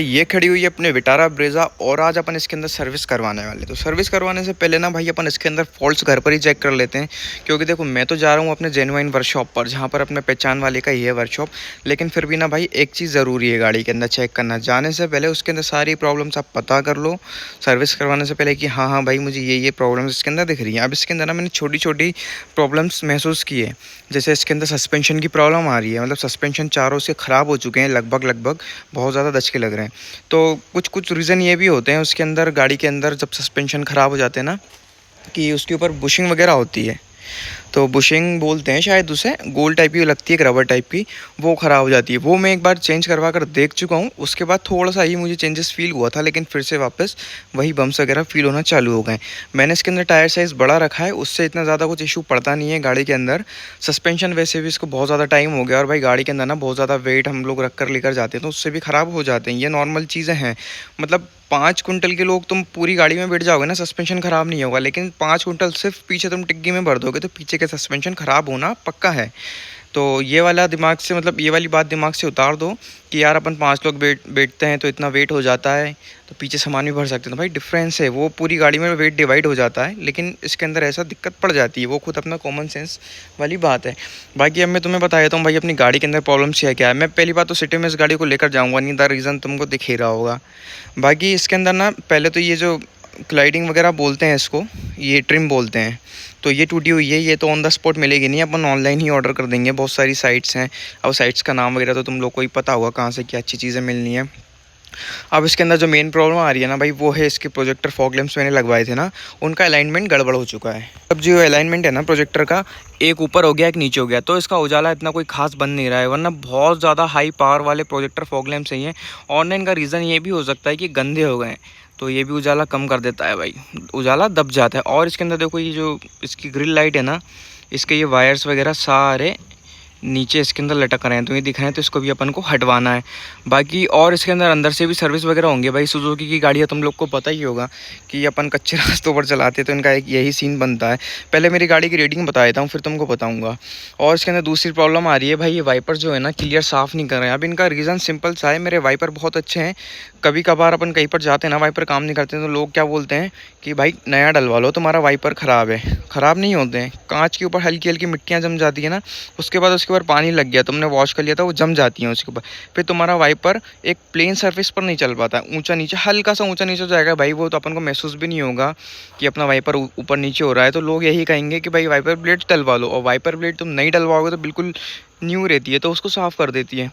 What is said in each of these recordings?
ये खड़ी हुई है अपने विटारा ब्रेजा और आज अपन इसके अंदर सर्विस करवाने वाले। तो सर्विस करवाने से पहले ना भाई अपन इसके अंदर फॉल्ट्स घर पर ही चेक कर लेते हैं, क्योंकि देखो मैं तो जा रहा हूँ अपने जेन्युइन वर्कशॉप पर, जहाँ पर अपने पहचान वाले का ही है वर्कशॉप। लेकिन फिर भी ना भाई एक चीज़ ज़रूरी है गाड़ी के अंदर चेक करना, जाने से पहले उसके अंदर सारी प्रॉब्लम्स आप पता कर लो सर्विस करवाने से पहले कि हाँ हाँ भाई मुझे ये प्रॉब्लम्स इसके अंदर दिख रही हैं। अब इसके अंदर ना मैंने छोटी छोटी प्रॉब्लम्स महसूस की है। जैसे इसके अंदर सस्पेंशन की प्रॉब्लम आ रही है, मतलब सस्पेंशन चारों से ख़राब हो चुके हैं लगभग बहुत ज़्यादा दचके लग रहे हैं। तो कुछ कुछ रीज़न ये भी होते हैं उसके अंदर, गाड़ी के अंदर जब सस्पेंशन ख़राब हो जाते हैं ना, कि उसके ऊपर बुशिंग वगैरह होती है। तो बुशिंग बोलते हैं शायद उसे, गोल टाइप की लगती है, एक रबर टाइप की, वो ख़राब हो जाती है। वो मैं एक बार चेंज करवा कर देख चुका हूँ, उसके बाद थोड़ा सा ही मुझे चेंजेस फील हुआ था, लेकिन फिर से वापस वही बम्स वगैरह फील होना चालू हो गए। मैंने इसके अंदर टायर साइज़ बड़ा रखा है, उससे इतना ज़्यादा कुछ इशू पड़ता नहीं है गाड़ी के अंदर। सस्पेंशन वैसे भी इसको बहुत ज़्यादा टाइम हो गया, और भाई गाड़ी के अंदर ना बहुत ज़्यादा वेट हम लोग रख कर लेकर जाते हैं तो उससे भी ख़राब हो जाते हैं, ये नॉर्मल चीज़ें हैं। मतलब 5 कुंटल के लोग तुम पूरी गाड़ी में बैठ जाओगे ना, सस्पेंशन ख़राब नहीं होगा, लेकिन 5 कुंटल सिर्फ पीछे तुम टिग्गी में भर दोगे तो पीछे के सस्पेंशन ख़राब होना पक्का है। तो ये वाला दिमाग से, मतलब ये वाली बात दिमाग से उतार दो कि यार अपन 5 लोग बैठते हैं तो इतना वेट हो जाता है, तो पीछे सामान भी भर सकते हैं। तो भाई डिफरेंस है, वो पूरी गाड़ी में वेट डिवाइड हो जाता है, लेकिन इसके अंदर ऐसा दिक्कत पड़ जाती है, वो खुद अपना कॉमन सेंस वाली बात है। बाकी अब मैं तुम्हें बता देता हूँ भाई अपनी गाड़ी के अंदर प्रॉब्लम्स क्या है। मैं पहली बात तो सिटी में इस गाड़ी को लेकर जाऊँगा नहीं, द रीज़न तुमको दिख ही रहा होगा। बाकी इसके अंदर ना पहले तो ये जो क्लाइडिंग वगैरह बोलते हैं इसको, ये ट्रिम बोलते हैं, तो ये टूटी हुई है, ये तो ऑन द स्पॉट मिलेगी नहीं, अपन ऑनलाइन ही ऑर्डर कर देंगे। बहुत सारी साइट्स हैं, अब साइट्स का नाम वगैरह तो तुम लोग को ही पता होगा कहाँ से क्या अच्छी चीज़ें मिलनी है। अब इसके अंदर जो मेन प्रॉब्लम आ रही है ना भाई, वो है इसके प्रोजेक्टर फॉग लैंप्स मैंने लगवाए थे ना, उनका अलाइनमेंट गड़बड़ हो चुका है। अब जो अलाइनमेंट है ना प्रोजेक्टर का, एक ऊपर हो गया एक नीचे हो गया, तो इसका उजाला इतना कोई खास बन नहीं रहा है, वरना बहुत ज़्यादा हाई पावर वाले प्रोजेक्टर फॉग लैंप सही हैं। ऑनलाइन का रीज़न ये भी हो सकता है कि गंदे हो गए, तो ये भी उजाला कम कर देता है भाई, उजाला दब जाता है। और इसके अंदर देखो ये जो इसकी ग्रिल लाइट है ना, इसके ये वायर्स वगैरह सारे नीचे इसके अंदर लटक रहे हैं, तो ये दिख रहे हैं, तो इसको भी अपन को हटवाना है। बाकी और इसके अंदर अंदर से भी सर्विस वगैरह होंगे भाई। सुजुकी की गाड़ी है, तुम लोग को पता ही होगा कि अपन कच्चे रास्तों पर चलाते हैं, तो इनका एक यही सीन बनता है। पहले मेरी गाड़ी की रेटिंग बता देता हूँ फिर तुमको बताऊँगा। और इसके अंदर दूसरी प्रॉब्लम आ रही है भाई, ये वाइपर जो है ना क्लियर साफ़ नहीं कर रहे हैं। अब इनका रीज़न सिंपल सा है, मेरे वाइपर बहुत अच्छे हैं। कभी कभार अपन कहीं पर जाते हैं ना, वाइपर काम नहीं करते हैं, तो लोग क्या बोलते हैं कि भाई नया डलवा लो, तुम्हारा वाइपर ख़राब है। ख़राब नहीं होते हैं, कांच के ऊपर हल्की हल्की मिट्टियाँ जम जाती है ना, उसके ऊपर पानी लग गया, तुमने वॉश कर लिया था, वो जम जाती हैं उसके ऊपर, फिर तुम्हारा वाइपर एक प्लेन सरफेस पर नहीं चल पाता, ऊंचा नीचे, हल्का सा ऊंचा नीचे हो जाएगा भाई, वो तो अपन को महसूस भी नहीं होगा कि अपना वाइपर ऊपर नीचे हो रहा है। तो लोग यही कहेंगे कि भाई वाइपर ब्लेड डलवा लो, और वाइपर ब्लेड तुम नहीं डलवाओगे तो बिल्कुल न्यू रहती है, तो उसको साफ़ कर देती है।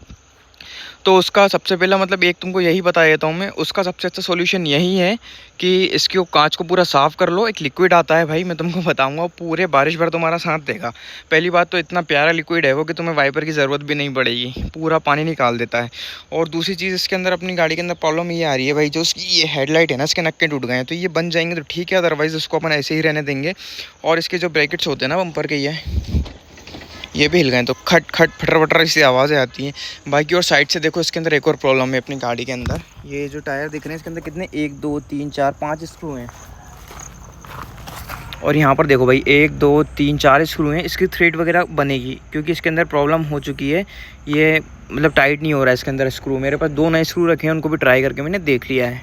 तो उसका सबसे पहला मतलब एक तुमको यही बता देता हूँ मैं, उसका सबसे अच्छा सॉल्यूशन यही है कि इसके कांच को पूरा साफ़ कर लो। एक लिक्विड आता है भाई, मैं तुमको बताऊंगा, वो पूरे बारिश भर तुम्हारा साथ देगा। पहली बात तो इतना प्यारा लिक्विड है वो कि तुम्हें वाइपर की ज़रूरत भी नहीं पड़ेगी, पूरा पानी निकाल देता है। और दूसरी चीज़ इसके अंदर, अपनी गाड़ी के अंदर प्रॉब्लम ये आ रही है भाई, जो उसकी ये हेडलाइट है ना, इसके नक्के टूट गए हैं, तो ये बन जाएंगे तो ठीक है, अदरवाइज़ उसको अपन ऐसे ही रहने देंगे। और इसके जो ब्रैकेट्स होते हैं ना बम्पर के, ये भी हिल गए, तो खट खट फटर फटर ऐसी आवाज़ें आती हैं। बाकी और साइड से देखो, इसके अंदर एक और प्रॉब्लम है अपनी गाड़ी के अंदर, ये जो टायर दिख रहे हैं इसके अंदर कितने 1 2 3 4 5 स्क्रू हैं। और यहाँ पर देखो भाई 1 2 3 4 स्क्रू हैं, इसकी थ्रेड वगैरह बनेगी, क्योंकि इसके अंदर प्रॉब्लम हो चुकी है, ये मतलब टाइट नहीं हो रहा है इसके अंदर स्क्रू। मेरे पास 2 नए स्क्रू रखे हैं, उनको भी ट्राई करके मैंने देख लिया है।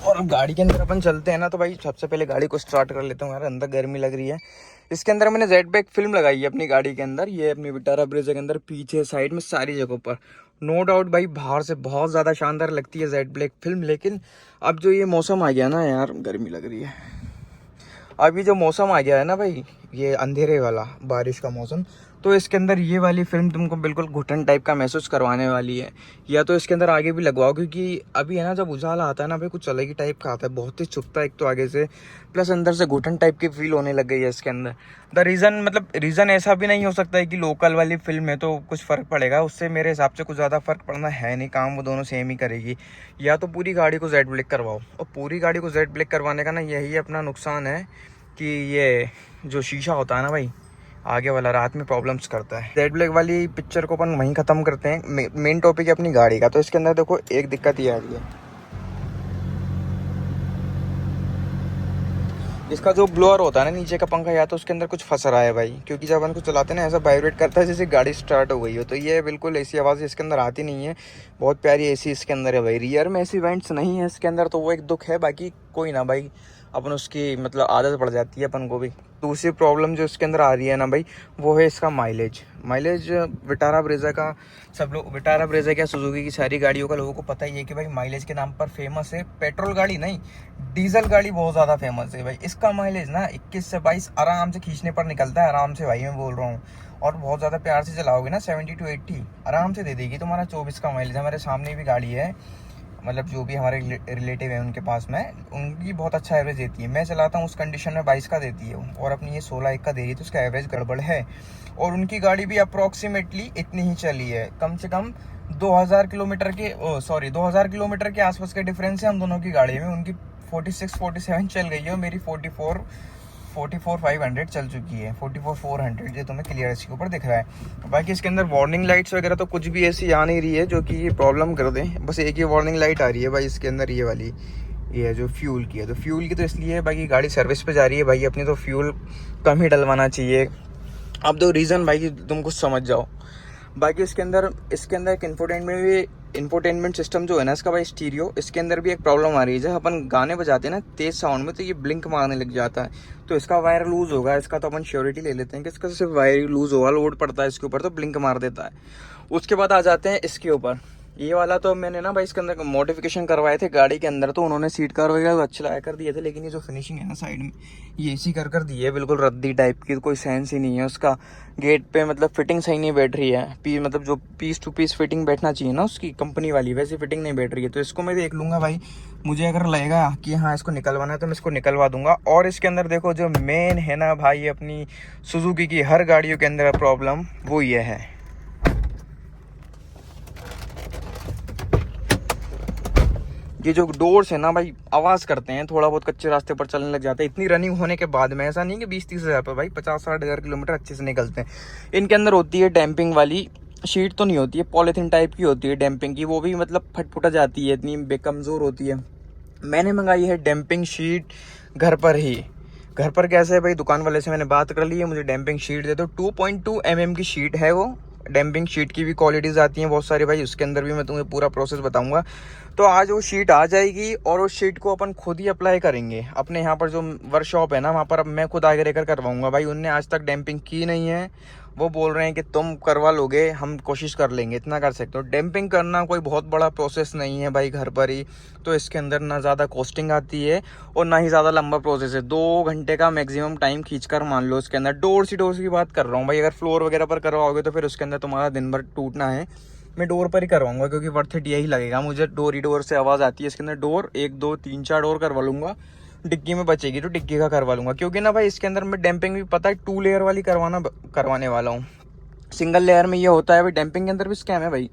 और अब गाड़ी के अंदर अपन चलते हैं ना, तो भाई सबसे पहले गाड़ी को स्टार्ट कर लेता हूँ यार, अंदर गर्मी लग रही है। इसके अंदर मैंने जेड ब्लैक फिल्म लगाई है अपनी गाड़ी के अंदर, ये अपनी विटारा ब्रेजा के अंदर पीछे साइड में सारी जगहों पर। नो डाउट भाई बाहर से बहुत ज़्यादा शानदार लगती है जेड ब्लैक फिल्म, लेकिन अब जो ये मौसम आ गया ना यार, गर्मी लग रही है। अभी जो मौसम आ गया है ना भाई, ये अंधेरे वाला बारिश का मौसम, तो इसके अंदर ये वाली फिल्म तुमको बिल्कुल घुटन टाइप का महसूस करवाने वाली है। या तो इसके अंदर आगे भी लगवाओ, क्योंकि अभी है ना जब उजाला आता है ना भाई, कुछ अलग ही टाइप का आता है, बहुत ही चुभता है एक तो आगे से, प्लस अंदर से घुटन टाइप की फील होने लग गई है इसके अंदर। द रीज़न, मतलब रीज़न ऐसा भी नहीं हो सकता है कि लोकल वाली फिल्म है तो कुछ फ़र्क पड़ेगा, उससे मेरे हिसाब से कुछ ज़्यादा फ़र्क पड़ना है नहीं, काम वो दोनों सेम ही करेगी। या तो पूरी गाड़ी को जेड ब्लैक करवाओ, और पूरी गाड़ी को जेड ब्लैक करवाने का ना यही अपना नुकसान है कि ये जो शीशा होता है ना भाई, आगे वाला रात में प्रॉब्लम्स करता है। जेड ब्लैक वाली पिक्चर को अपन वहीं ख़त्म करते हैं। मेन टॉपिक है अपनी गाड़ी का, तो इसके अंदर देखो एक दिक्कत ये आ रही है, इसका जो ब्लोअर होता है ना नीचे का पंखा, या तो उसके अंदर कुछ फंस रहा है भाई, क्योंकि जब अपन को चलाते हैं ना ऐसा वाइब्रेट करता है जैसे गाड़ी स्टार्ट हो गई हो। तो ये बिल्कुल ऐसी आवाज़ इसके अंदर आती नहीं है, बहुत प्यारी एसी इसके अंदर है भाई। रियर में ऐसी वेंट्स नहीं है इसके अंदर, तो वो एक दुख है, बाकी कोई ना भाई, अपन उसकी मतलब आदत पड़ जाती है अपन को भी। दूसरी प्रॉब्लम जो इसके अंदर आ रही है ना भाई, वो है इसका माइलेज विटारा ब्रेजा का। सब लोग विटारा ब्रेजा क्या, सुजुकी की सारी गाड़ियों का लोगों को पता ही है कि भाई माइलेज के नाम पर फेमस है। पेट्रोल गाड़ी नहीं, डीजल गाड़ी बहुत ज़्यादा फेमस है भाई। इसका माइलेज ना 21 से 22 आराम से खींचने पर निकलता है, आराम से भाई मैं बोल रहा हूँ। और बहुत ज़्यादा प्यार से चलाओगे ना 70 to 80 आराम से दे देगी तुम्हारा 24 का माइलेज। हमारे सामने भी गाड़ी है, मतलब जो भी हमारे रिलेटिव है उनके पास में, उनकी बहुत अच्छा एवरेज देती है। मैं चलाता हूँ उस कंडीशन में 22 का देती है, और अपनी ये 16 का दे रही है, तो उसका एवरेज गड़बड़ है। और उनकी गाड़ी भी अप्रॉक्सीमेटली इतनी ही चली है, कम से कम 2000 किलोमीटर के 2000 किलोमीटर के आसपास के डिफरेंस है हम दोनों की गाड़ी में। उनकी 46-47 चल गई है, और मेरी 44,500 चल चुकी है। 44,400 जो तुम्हें क्लियर इसके ऊपर दिख रहा है। बाकी इसके अंदर वार्निंग लाइट्स वगैरह तो कुछ भी ऐसी आ नहीं रही है जो कि ये प्रॉब्लम कर दे। बस एक ही वार्निंग लाइट आ रही है भाई इसके अंदर, ये वाली, ये है जो फ्यूल की है। तो फ्यूल की तो इसलिए है भाई गाड़ी सर्विस पे जा रही है भाई अपनी, तो फ्यूल कम ही डलवाना चाहिए। अब दो रीज़न भाई तुम कुछ समझ जाओ। बाकी इसके अंदर एक इंफोटेनमेंट सिस्टम जो है ना इसका भाई, स्टीरियो, इसके अंदर भी एक प्रॉब्लम आ रही है। जब अपन गाने बजाते हैं ना तेज साउंड में, तो ये ब्लिंक मारने लग जाता है। तो इसका वायर लूज होगा, इसका तो अपन श्योरिटी ले लेते हैं कि इसका सिर्फ वायर लूज होगा, लोड पड़ता है इसके ऊपर तो ब्लिंक मार देता है। उसके बाद आ जाते हैं इसके ऊपर। ये वाला तो मैंने ना भाई इसके अंदर मॉडिफिकेशन करवाए थे गाड़ी के अंदर, तो उन्होंने सीट कवर वगैरह अच्छे लगा कर दिए थे, लेकिन ये जो फिनिशिंग है ना साइड में, ये इसी कर दी है बिल्कुल रद्दी टाइप की, कोई सेंस ही नहीं है उसका। गेट पे मतलब फिटिंग सही नहीं बैठ रही है, मतलब जो पीस टू पीस फिटिंग बैठना चाहिए ना उसकी कंपनी वाली, वैसी फिटिंग नहीं बैठ रही है। तो इसको मैं देख लूँगा भाई, मुझे अगर लगेगा कि हाँ इसको निकलवाना है तो मैं इसको निकलवा दूंगा। और इसके अंदर देखो जो मेन है ना भाई अपनी सुजुकी की हर गाड़ियों के अंदर प्रॉब्लम, वो ये है, ये जो डोर्स है ना भाई आवाज़ करते हैं, थोड़ा बहुत कच्चे रास्ते पर चलने लग जाते हैं। इतनी रनिंग होने के बाद में ऐसा नहीं कि 20-30 हज़ार पर भाई 50-60 हज़ार किलोमीटर अच्छे से निकलते हैं। इनके अंदर होती है डैम्पिंग वाली शीट, तो नहीं होती है, पॉलीथीन टाइप की होती है डैम्पिंग की, वो भी मतलब फटफुटा जाती है, इतनी बेकमज़ोर होती है। मैंने मंगाई है डैम्पिंग शीट घर पर ही। घर पर कैसे है भाई, दुकान वाले से मैंने बात कर ली है, मुझे डैम्पिंग शीट दे दो। 2.2 mm की शीट है वो। डैम्पिंग शीट की भी क्वालिटीज़ आती हैं बहुत सारी भाई, उसके अंदर भी मैं तुम्हें पूरा प्रोसेस बताऊंगा। तो आज वो शीट आ जाएगी, और उस शीट को अपन खुद ही अप्लाई करेंगे अपने यहाँ पर जो वर्कशॉप है ना, वहाँ पर अब मैं खुद आगे रहकर करवाऊंगा भाई। उनने आज तक डैम्पिंग की नहीं है, वो बोल रहे हैं कि तुम करवा लोगे, हम कोशिश कर लेंगे, इतना कर सकते हो। डैम्पिंग करना कोई बहुत बड़ा प्रोसेस नहीं है भाई, घर पर ही। तो इसके अंदर ना ज़्यादा कॉस्टिंग आती है, और ना ही ज़्यादा लंबा प्रोसेस है। 2 घंटे का मैक्सिमम टाइम खींचकर मान लो इसके अंदर। डोर की बात कर रहा हूँ भाई, अगर फ्लोर वगैरह पर करवाओगे तो फिर उसके अंदर तुम्हारा दिन भर टूटना है। मैं डोर पर ही करवाऊंगा, क्योंकि वर्थ इट यही लगेगा मुझे। डोर से आवाज़ आती है इसके अंदर। डोर 1 2 3 4 डोर करवा लूँगा, डिग्गी में बचेगी तो डिग्गी का करवा लूँगा। क्योंकि ना भाई इसके अंदर मैं डैम्पिंग भी पता है 2 लेयर वाली करवाने वाला हूँ। सिंगल लेयर में ये होता है भाई, डैम्पिंग के अंदर भी स्कैम है भाई।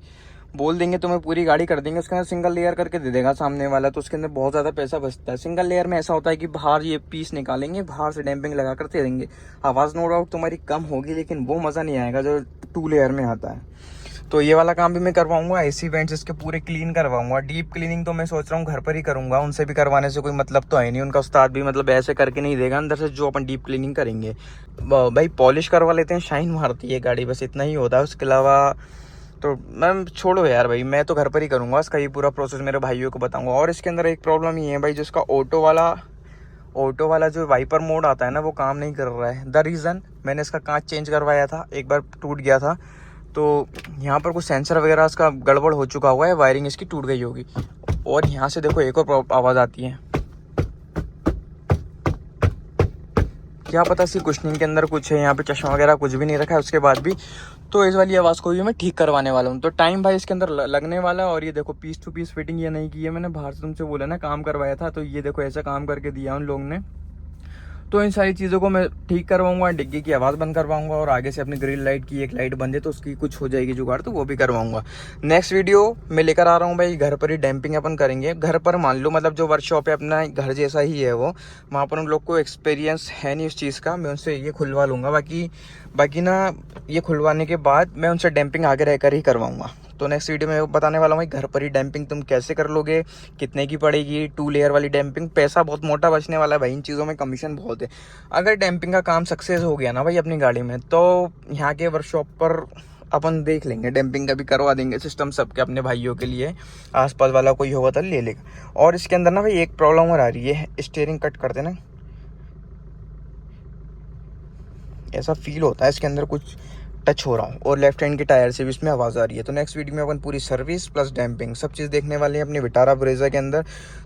बोल देंगे तुम्हें पूरी गाड़ी कर देंगे, उसके अंदर सिंगल लेयर करके दे देगा सामने वाला, तो उसके अंदर बहुत ज़्यादा पैसा बचता है। सिंगल लेयर में ऐसा होता है कि बाहर ये पीस निकालेंगे, बाहर से डैम्पिंग लगा कर दे देंगे। आवाज़ नो डाउट तुम्हारी कम होगी, लेकिन वो मज़ा नहीं आएगा जो 2 लेयर में आता है। तो ये वाला काम भी मैं करवाऊंगा। एसी वेंट्स इसके पूरे क्लीन करवाऊंगा। डीप क्लीनिंग तो मैं सोच रहा हूँ घर पर ही करूंगा, उनसे भी करवाने से कोई मतलब तो है नहीं, उनका उस्ताद भी मतलब ऐसे करके नहीं देगा अंदर से जो अपन डीप क्लीनिंग करेंगे। भाई पॉलिश करवा लेते हैं, शाइन मारती है गाड़ी, बस इतना ही होता है। उसके अलावा तो मैम छोड़ो यार भाई, मैं तो घर पर ही करूँगा, इसका ये पूरा प्रोसेस मेरे भाइयों को बताऊँगा। और इसके अंदर एक प्रॉब्लम ये है भाई, जिसका ऑटो वाला जो वाइपर मोड आता है ना, वो काम नहीं कर रहा है। द रीज़न, मैंने इसका कांच चेंज करवाया था, एक बार टूट गया था, तो यहाँ पर कुछ सेंसर वगैरह इसका गड़बड़ हो चुका हुआ है, वायरिंग इसकी टूट गई होगी। और यहाँ से देखो एक और आवाज़ आती है, क्या पता इसकी कुशनिंग के अंदर कुछ है। यहाँ पे चश्मा वगैरह कुछ भी नहीं रखा है उसके बाद भी, तो इस वाली आवाज़ को भी मैं ठीक करवाने वाला हूँ। तो टाइम भाई इसके अंदर लगने वाला है। और ये देखो पीस टू पीस फिटिंग ये नहीं की है मैंने, बाहर से तुमसे बोला ना काम करवाया था, तो ये देखो ऐसा काम करके दिया उन लोगों ने। तो इन सारी चीज़ों को मैं ठीक करवाऊंगा, डिग्गी की आवाज़ बंद करवाऊंगा, और आगे से अपनी ग्रिल लाइट की एक लाइट बंद है तो उसकी कुछ हो जाएगी जुगाड़, तो वो भी करवाऊंगा। नेक्स्ट वीडियो मैं लेकर आ रहा हूँ भाई, घर पर ही डैम्पिंग अपन करेंगे। घर पर मान लो मतलब जो वर्कशॉप है अपना घर जैसा ही है वो, वहाँ पर उन लोग को एक्सपीरियंस है नहीं उस चीज़ का, मैं उनसे ये खुलवा लूँगा। बाकी ना ये खुलवाने के बाद मैं उनसे डैम्पिंग आगे रहकर ही करवाऊँगा। तो नेक्स्ट वीडियो में बताने वाला हूँ घर पर ही डैम्पिंग तुम कैसे कर लोगे, कितने की पड़ेगी 2 लेयर वाली डैम्पिंग। पैसा बहुत मोटा बचने वाला है भाई, इन चीज़ों में कमीशन बहुत है। अगर डैम्पिंग का काम सक्सेस हो गया ना भाई अपनी गाड़ी में, तो यहाँ के वर्कशॉप पर अपन देख लेंगे, डैम्पिंग का भी करवा देंगे सिस्टम सबके अपने भाइयों के लिए। आसपास वाला कोई होगा तो ले लेगा। और इसके अंदर ना भाई एक प्रॉब्लम और आ रही है, स्टीयरिंग कट करते ना ऐसा फील होता है इसके अंदर कुछ टच हो रहा हूँ, और लेफ्ट हैंड के टायर से भी इसमें आवाज़ आ रही है। तो नेक्स्ट वीडियो में अपन पूरी सर्विस प्लस डैम्पिंग सब चीज़ देखने वाले हैं अपनी विटारा ब्रेजा के अंदर।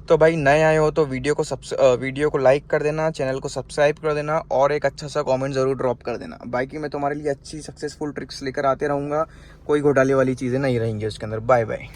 तो भाई नए आए हो तो वीडियो को लाइक कर देना, चैनल को सब्सक्राइब कर देना, और एक अच्छा सा कमेंट ज़रूर ड्रॉप कर देना। बाकी मैं तुम्हारे लिए अच्छी सक्सेसफुल ट्रिक्स लेकर आते रहूँगा, कोई घोटाले वाली चीज़ें नहीं रहेंगी उसके अंदर। Bye bye.